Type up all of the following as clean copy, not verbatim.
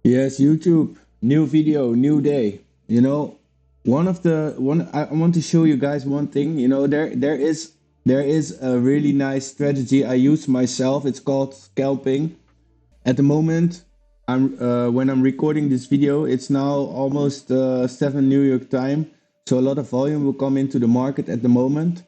Yes, YouTube, new video, new day. You know, one I want to show you guys one thing. There is a really nice strategy I use myself. It's called scalping. At the moment, I'm when I'm recording this video, it's now almost 7 New York time. So a lot of volume will come into the market at the moment.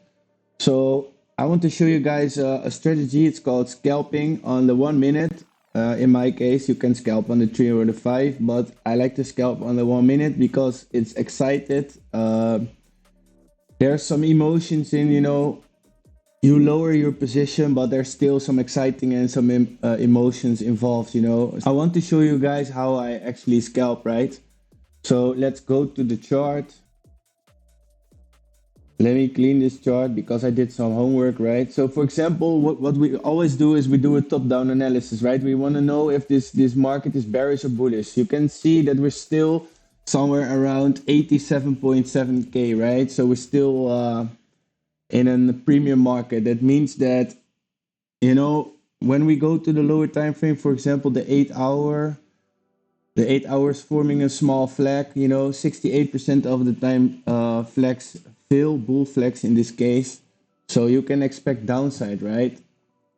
So I want to show you guys a strategy. It's called scalping on the 1 minute. In my case, you can scalp on the 3 or the 5, but I like to scalp on the 1 minute because it's excited. There's some emotions in, you lower your position, but there's still some exciting and some emotions involved. I want to show you guys how I actually scalp, right? So let's go to the chart. Let me clean this chart because I did some homework, right? So for example, what we always do is we do a top-down analysis, right? We want to know if this market is bearish or bullish. You can see that we're still somewhere around 87.7K, right? So we're still in a premium market. That means that, when we go to the lower time frame, for example, the 8 hours forming a small flag, 68% of the time flags fail, bull flags in this case. So you can expect downside, right?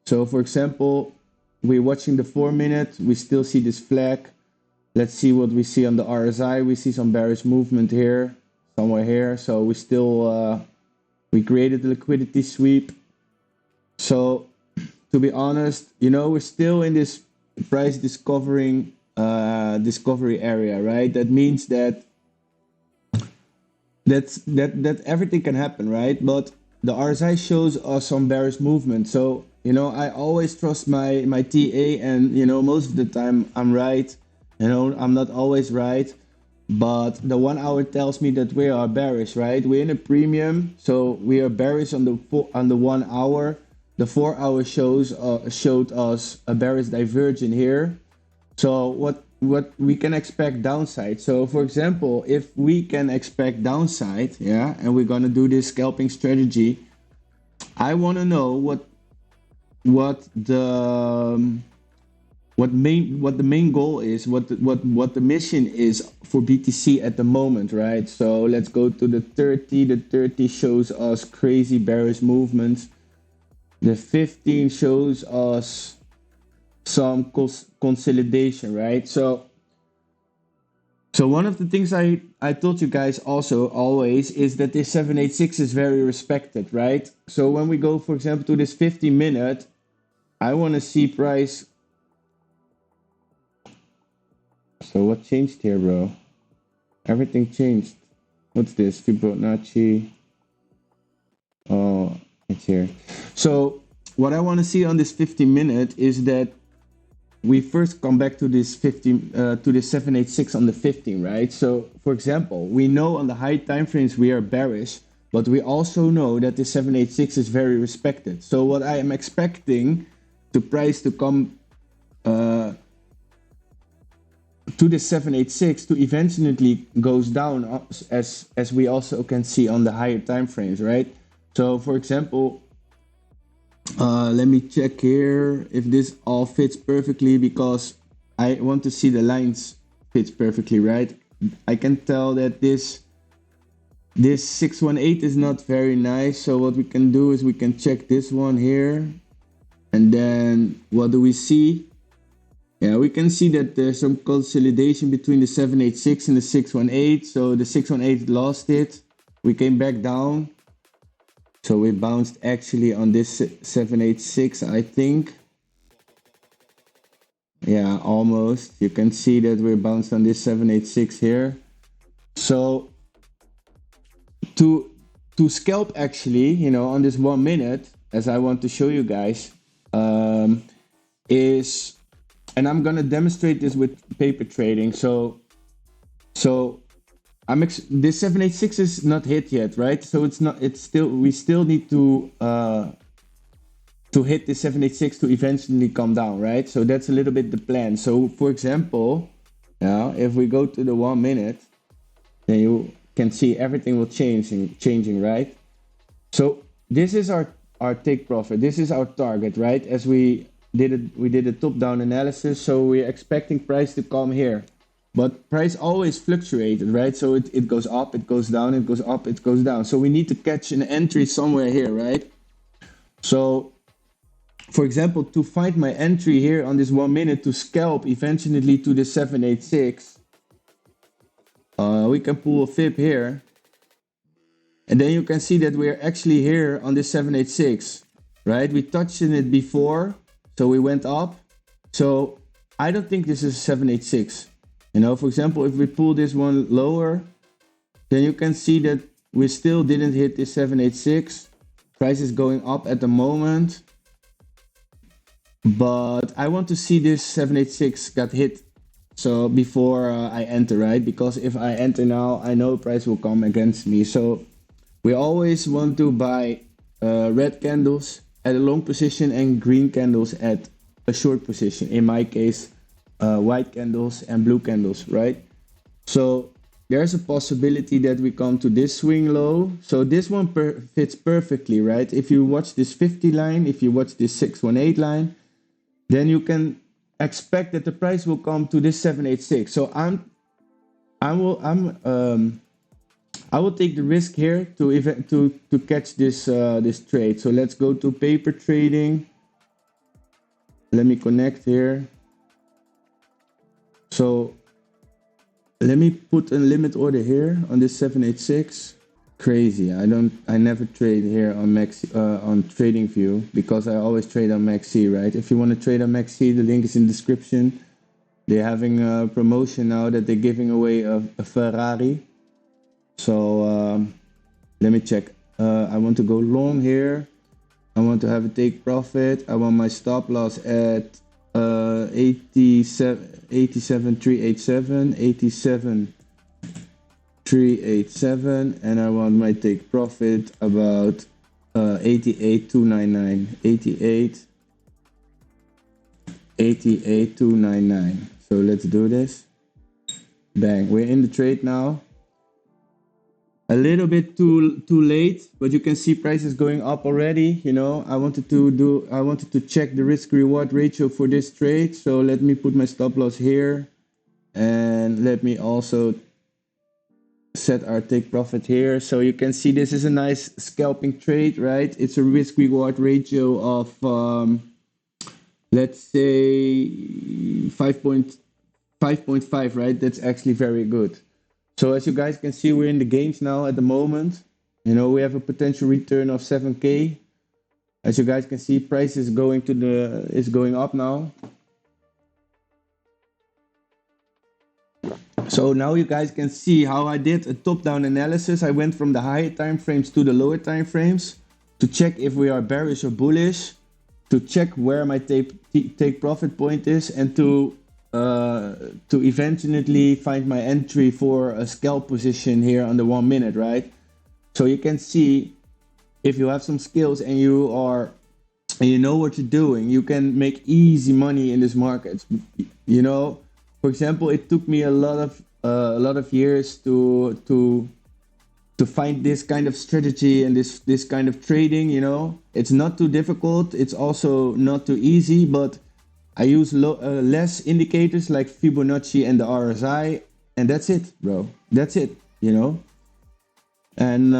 So for example, we're watching the 4 minute, we still see this flag. Let's see what we see on the RSI. We see some bearish movement here, somewhere here. So we created a liquidity sweep. So to be honest, we're still in this price discovery area, right? That means that everything can happen, right? But the RSI shows us some bearish movement. So I always trust my TA, and most of the time I'm right. I'm not always right, but the 1 hour tells me that we are bearish, right? We're in a premium, so we are bearish on the 1 hour. The 4 hour showed us a bearish divergence here. So what we can expect downside. So for example, if we can expect downside, yeah, and we're gonna do this scalping strategy, I want to know what the what the main goal is, what the mission is for BTC at the moment, right? So let's go to the 30. The 30 shows us crazy bearish movements. The 15 shows us some consolidation, right? So one of the things I told you guys also always is that this 786 is very respected, right? So when we go, for example, to this 50 minute, I want to see price. So what changed here, bro? Everything changed. What's this? Fibonacci. Oh, it's here. So what I want to see on this 50 minute is that we first come back to this 786 on the 15, right? So for example, we know on the high time frames we are bearish, but we also know that the 786 is very respected. So what I am expecting the price to come to the 786 to eventually goes down, as we also can see on the higher time frames, right? So for example, let me check here if this all fits perfectly, because I want to see the lines fits perfectly, right? I can tell that this 618 is not very nice. So what we can do is we can check this one here, and then what do we see? Yeah, we can see that there's some consolidation between the 786 and the 618. So the 618 lost it. We came back down. So we bounced actually on this 786, I think. Yeah, almost. You can see that we bounced on this 786 here. So to scalp actually, on this 1 minute, as I want to show you guys, is, and I'm gonna demonstrate this with paper trading. So this 786 is not hit yet, right? So we still need to hit the 786 to eventually come down, right? So that's a little bit the plan. So for example, now if we go to the 1 minute, then you can see everything will changing, right? So this is our take profit. This is our target, right? As we we did a top-down analysis, so we're expecting price to come here. But price always fluctuated, right? So it goes up, it goes down, it goes up, it goes down. So we need to catch an entry somewhere here, right? So for example, to find my entry here on this 1 minute to scalp eventually to the 786, we can pull a fib here. And then you can see that we're actually here on this 786, right? We touched in it before, so we went up. So I don't think this is 786. You know, for example, if we pull this one lower, then you can see that we still didn't hit this 786. Price is going up at the moment. But I want to see this 786 got hit. So before I enter, right? Because if I enter now, I know price will come against me. So we always want to buy red candles at a long position and green candles at a short position. In my case, white candles and blue candles, right? So there's a possibility that we come to this swing low. So this one fits perfectly, right? If you watch this 50 line, if you watch this 618 line, then you can expect that the price will come to this 786. So I will take the risk here to catch this this trade. So let's go to paper trading. Let me connect here. So let me put a limit order here on this 786. Crazy. I never trade here on on TradingView because I always trade on MaxC, right? If you want to trade on MaxC, the link is in the description. They're having a promotion now that they're giving away a Ferrari. So let me check. I want to go long here. I want to have a take profit. I want my stop loss at 87,387, 87,387, and I want my take profit about 88,299, 88,299. So let's do this. Bang, we're in the trade now. A little bit too late, but you can see prices going up already. You know, I wanted to check the risk reward ratio for this trade. So let me put my stop loss here, and let me also set our take profit here. So you can see this is a nice scalping trade, right? It's a risk reward ratio of let's say 5.5, right? That's actually very good. So as you guys can see, we're in the gains now at the moment. You know, we have a potential return of 7K. As you guys can see, price is going up now. So now you guys can see how I did a top-down analysis. I went from the higher time frames to the lower time frames to check if we are bearish or bullish, to check where my take profit point is, and to eventually find my entry for a scalp position here on the 1 minute, right? So you can see if you have some skills and you know what you're doing, you can make easy money in this market. You know, for example, it took me a lot of years to find this kind of strategy and this kind of trading. You know, it's not too difficult. It's also not too easy, but I use less indicators like Fibonacci and the RSI, and that's it, bro. That's it, you know. And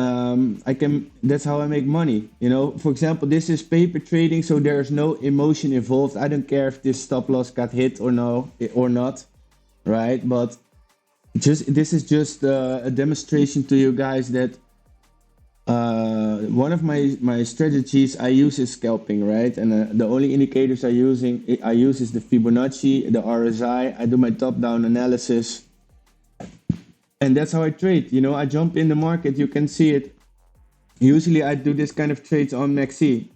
that's how I make money, you know. For example, this is paper trading, so there's no emotion involved. I don't care if this stop loss got hit or not, right? But this is just a demonstration to you guys that one of my strategies I use is scalping, right? And the only indicators I use is the Fibonacci, the RSI. I do my top-down analysis, and that's how I trade. You know, I jump in the market. You can see it. Usually, I do this kind of trades on MaxC.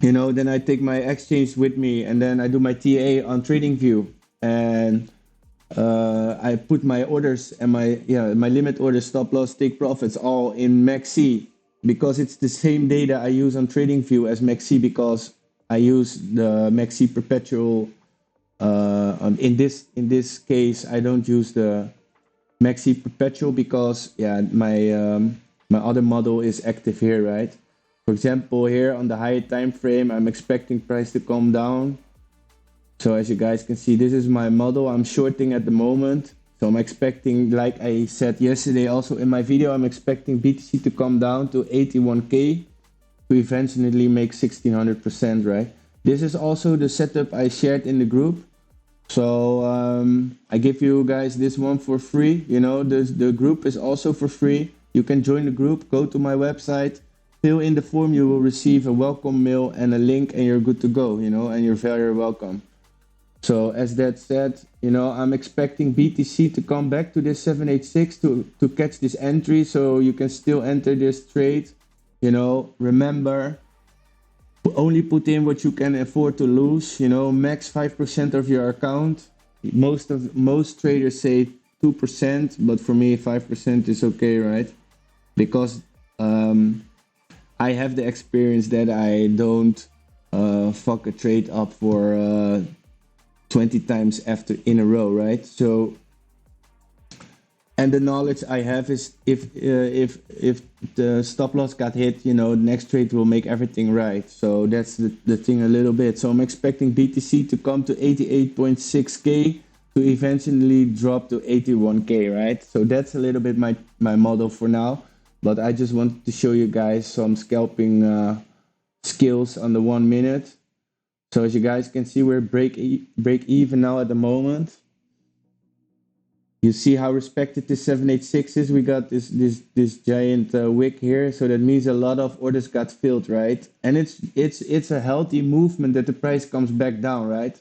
You know, then I take my exchange with me, and then I do my TA on TradingView, and I put my orders and my limit orders, stop loss, take profits all in MaxC, because it's the same data I use on TradingView as MaxC, because I use the MaxC perpetual. In this case, I don't use the MaxC perpetual because my other model is active here, right? For example, here on the higher time frame, I'm expecting price to come down. So as you guys can see, this is my model. I'm shorting at the moment. So I'm expecting, like I said yesterday also in my video, I'm expecting BTC to come down to 81K to eventually make 1600%, right? This is also the setup I shared in the group. So I give you guys this one for free. You know, the group is also for free. You can join the group, go to my website, fill in the form, you will receive a welcome mail and a link and you're good to go, you know, and you're very welcome. So as that said, you know, I'm expecting BTC to come back to this 786 to catch this entry so you can still enter this trade. You know, remember, only put in what you can afford to lose, you know, max 5% of your account. Most traders say 2%, but for me 5% is okay, right? Because I have the experience that I don't fuck a trade up for 20 times after in a row, right? So, and the knowledge I have is if the stop loss got hit, you know, next trade will make everything right. So that's the thing a little bit. So I'm expecting BTC to come to 88.6K to eventually drop to 81K, right? So that's a little bit my model for now. But I just wanted to show you guys some scalping skills on the 1 minute. So as you guys can see, we're break even now at the moment. You see how respected this 786 is. We got this giant wick here, so that means a lot of orders got filled, right? And it's a healthy movement that the price comes back down, right?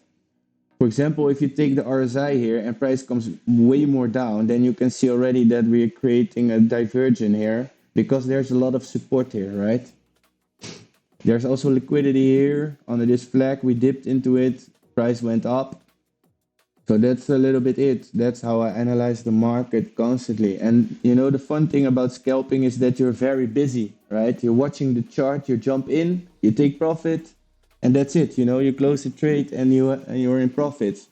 For example, if you take the RSI here and price comes way more down, then you can see already that we're creating a divergence here because there's a lot of support here, right? There's also liquidity here under this flag. We dipped into it, price went up. So that's a little bit it. That's how I analyze the market constantly. And you know, the fun thing about scalping is that you're very busy, right? You're watching the chart, you jump in, you take profit, and that's it. You know, you close the trade and you're in profits.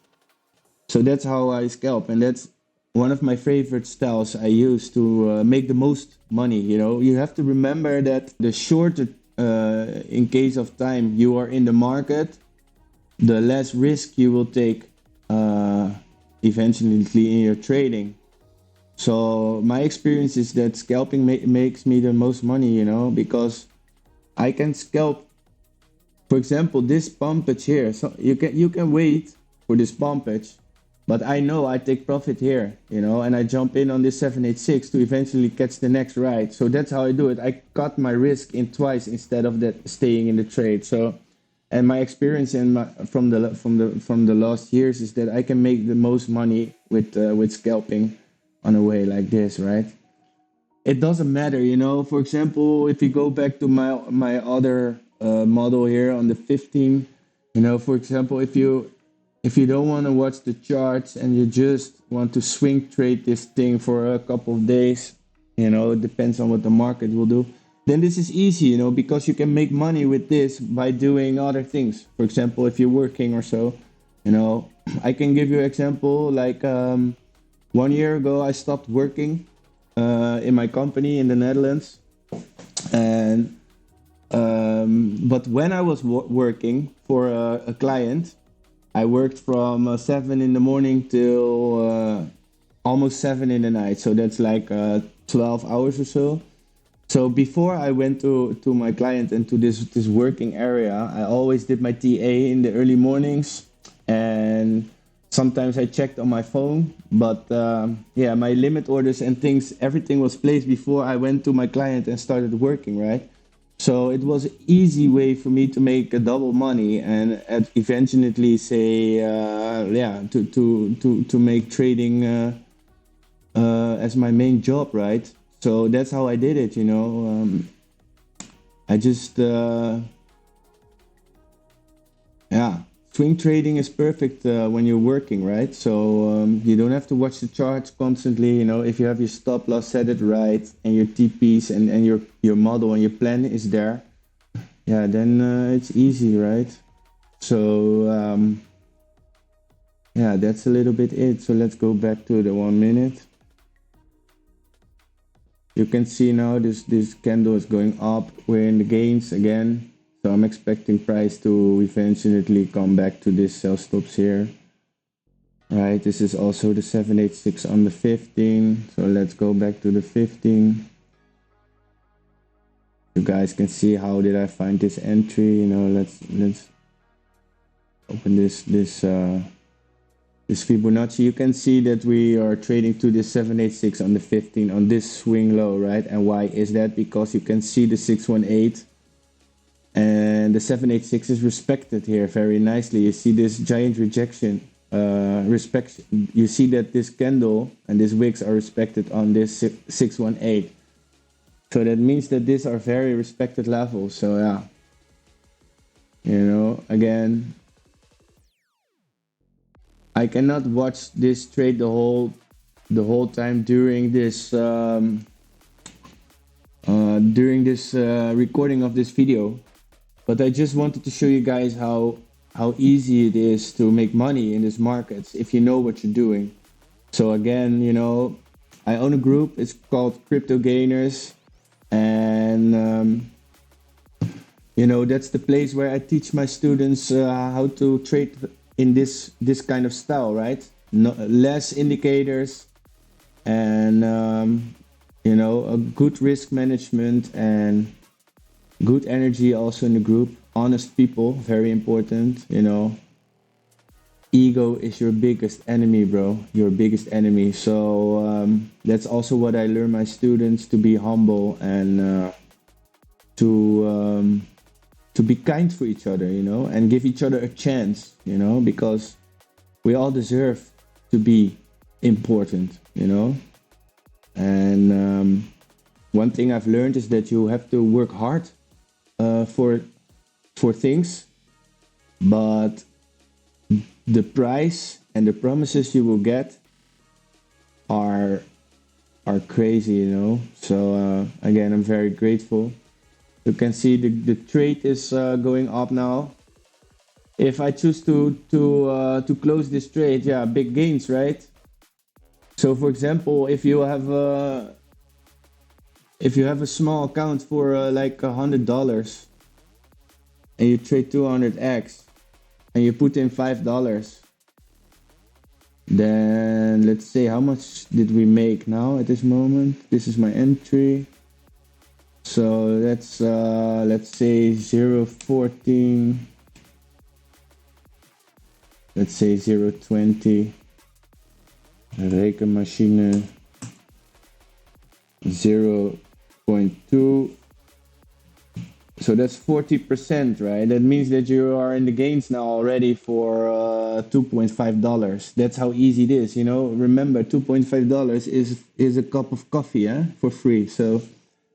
So that's how I scalp, and that's one of my favorite styles I use to make the most money. You know, you have to remember that the shorter, in case of time you are in the market, the less risk you will take eventually in your trading. So my experience is that scalping makes me the most money, you know, because I can scalp, for example, this pumpage here. So you can wait for this pumpage, but I know I take profit here, you know, and I jump in on this 786 to eventually catch the next ride. So that's how I do it. I cut my risk in twice instead of that staying in the trade. So, and my experience from the last years is that I can make the most money with scalping on a way like this, right? It doesn't matter, you know. For example, if you go back to my other model here on the 15, you know, for example, if you don't want to watch the charts and you just want to swing trade this thing for a couple of days, you know, it depends on what the market will do, then this is easy, you know, because you can make money with this by doing other things. For example, if you're working or so, you know, I can give you an example. Like 1 year ago, I stopped working in my company in the Netherlands, and but when I was working for a client, I worked from 7 in the morning till almost 7 in the night. So that's like 12 hours or so. So before I went to my client and to this working area, I always did my TA in the early mornings, and sometimes I checked on my phone. But yeah, my limit orders and things, everything was placed before I went to my client and started working, right? So it was an easy way for me to make a double money and eventually say, yeah, to make trading as my main job, right? So that's how I did it, you know. I just, yeah, swing trading is perfect when you're working, right? So you don't have to watch the charts constantly, you know. If you have your stop loss set it right and your TPs and your model and your plan is there, yeah, then it's easy, right? So yeah, that's a little bit it. So let's go back to the 1 minute. You can see now this candle is going up. We're in the gains again. So I'm expecting price to eventually come back to this sell stops here. Right, this is also the 786 on the 15. So let's go back to the 15. You guys can see how did I find this entry. You know, let's open this Fibonacci. You can see that we are trading to the 786 on the 15 on this swing low, right? And why is that? Because you can see the 618 and the 786 is respected here very nicely. You see this giant rejection, you see that this candle and this wicks are respected on this 618. So that means that these are very respected levels. So yeah, you know, again, I cannot watch this trade the whole time during this recording of this video, but I just wanted to show you guys how easy it is to make money in these markets if you know what you're doing. So again, you know, I own a group. It's called Crypto Gainers, and you know, that's the place where I teach my students how to trade in this kind of style, right? No, less indicators, and you know, a good risk management and good energy also in the group. Honest people, very important. You know, ego is your biggest enemy, bro. Your biggest enemy. So that's also what I learn my students, to be humble and to be kind for each other, you know, and give each other a chance, you know, because we all deserve to be important, you know. And one thing I've learned is that you have to work hard for things, but the price and the promises you will get are crazy, you know. So again, I'm very grateful. You can see the trade is going up now. If I choose to close this trade, yeah, big gains, right? So for example, if you have a small account for like $100 and you trade 200x and you put in $5, then let's say how much did we make now at this moment? This is my entry. So that's let's say 0.14. Let's say 0.20. Rekenmachine 0.2. So that's 40%, right? That means that you are in the gains now already for $2.5. That's how easy it is, you know. Remember, $2.5 is a cup of coffee, for free. So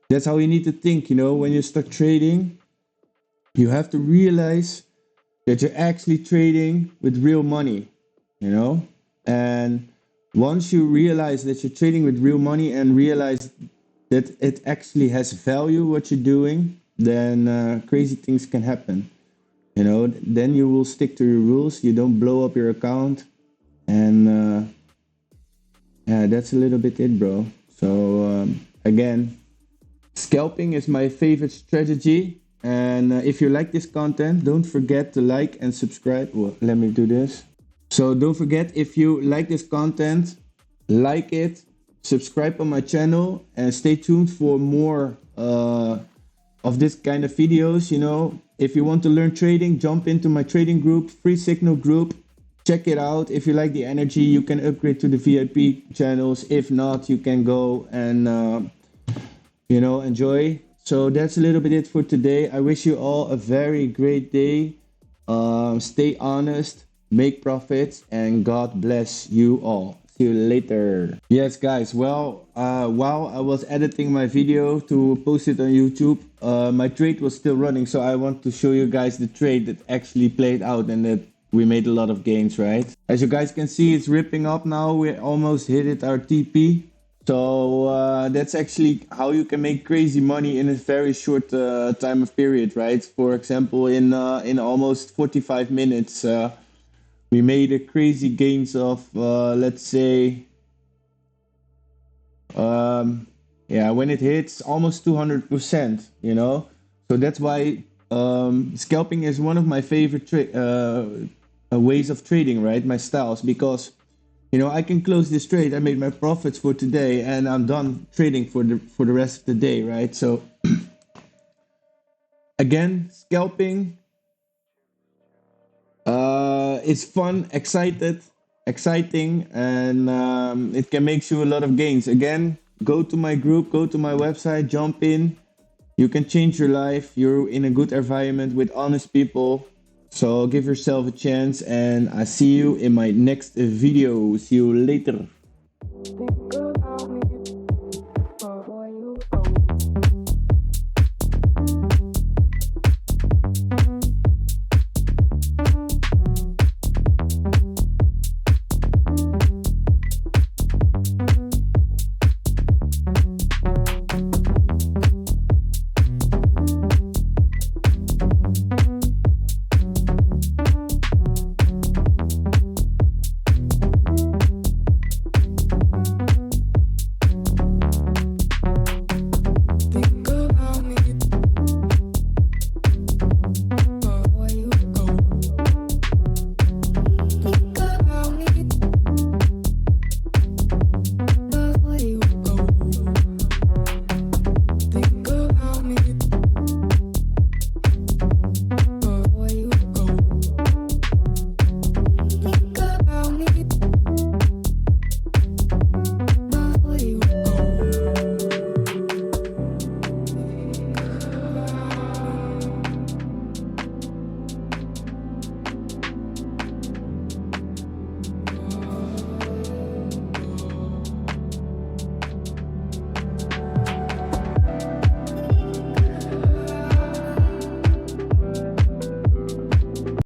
that's how you need to think, you know. When you start trading, you have to realize that you're actually trading with real money, you know. And once you realize that you're trading with real money and realize that it actually has value what you're doing, then crazy things can happen, you know. Then you will stick to your rules. You don't blow up your account, and yeah, that's a little bit it, bro. So again, scalping is my favorite strategy. And if you like this content, don't forget to like and subscribe. Well, let me do this. So don't forget, if you like this content, like it, subscribe on my channel, and stay tuned for more of this kind of videos, you know. If you want to learn trading, jump into my trading group, free signal group. Check it out. If you like the energy, you can upgrade to the VIP channels. If not, you can go and you know, enjoy. So that's a little bit it for today. I wish you all a very great day. Stay honest, make profits, and God bless you all. See you later. Yes, guys. Well, while I was editing my video to post it on YouTube, my trade was still running. So I want to show you guys the trade that actually played out and that we made a lot of gains, right? As you guys can see, it's ripping up now. We almost hit it, our TP. So that's actually how you can make crazy money in a very short time of period, right? For example, in almost 45 minutes, we made a crazy gains of let's say Yeah, when it hits almost 200%, you know. So that's why scalping is one of my favorite ways of trading, right? My styles, because I can close this trade. I made my profits for today, and I'm done trading for the rest of the day, right? So again, scalping, it's fun, exciting, and it can make you a lot of gains. Again, go to my group, go to my website, jump in. You can change your life. You're in a good environment with honest people. So give yourself a chance, and I see you in my next video. See you later.